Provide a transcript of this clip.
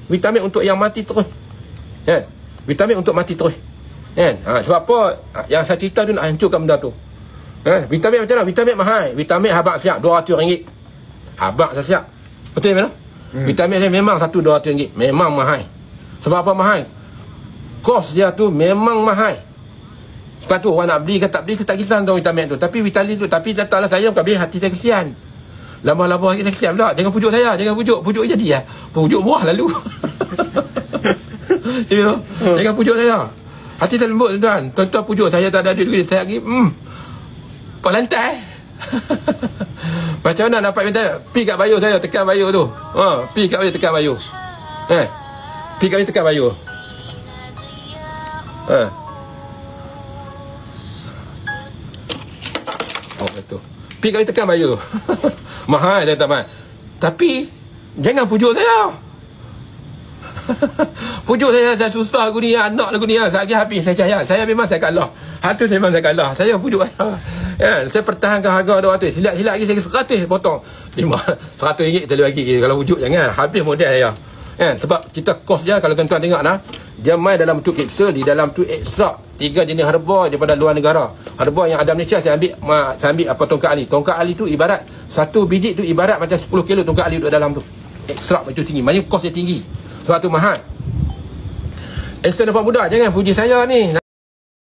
Vitamin untuk yang mati terus. Kan? Vitamin untuk mati terus. Kan? Sebab apa yang saya cerita tu nak hancurkan benda tu. Vitamin macam mana? Vitamin mahal. Vitamin habak siap RM200. Habak saya siap. Betul tak? Vitamin saya memang RM100-200. Memang mahal. Sebab apa mahal? Kos dia tu memang mahal. Sebab tu orang nak beli ke tak beli, saya tak kisah tentang vitamin tu. Tapi vitamin tu, tapi datanglah saya bukan beli, hati saya kesian. Lama-lama lagi saya kesian pula. Jangan pujuk saya, jangan pujuk. Pujuk jadi pujuk buah lalu. You know? Jangan pujuk saya. Hati saya lembut tuan-tuan. Tuan-tuan pujuk saya tak ada duit, saya lagi pelantai. Macam mana nak dapat vitamin? Pi kat bayu saya, tekan bayu tu. Pi kat bayu, tekan bayu. Pi kat bayu, tekan bayu. Betul. Pi kat bayu, tekan bayu. Mahal teman-teman. Tapi jangan pujuk saya. Pujuk saya susah lagu ni, anak lagu ni, saya habis saya memang saya kalah. Hati saya memang saya kalah. Saya pujuk saya pertahankan harga RM200. Silap-silap lagi saya RM100 potong. RM100 saya bagi. Kalau pujuk jangan, habis modal saya. Sebab kita kos dia, kalau tuan-tuan tengok dia main dalam bentuk kapsul, di dalam tu ekstrak 3 jenis herba daripada luar negara. Herba yang ada Malaysia saya ambil apa tongkat ali. Tongkat ali tu ibarat satu biji tu ibarat macam 10 kilo tongkat ali duduk dalam tu. Ekstrak macam tinggi. Maknanya kos dia tinggi. Sebab tu mahal. Ekstrak dapat mudah. Jangan puji saya ni.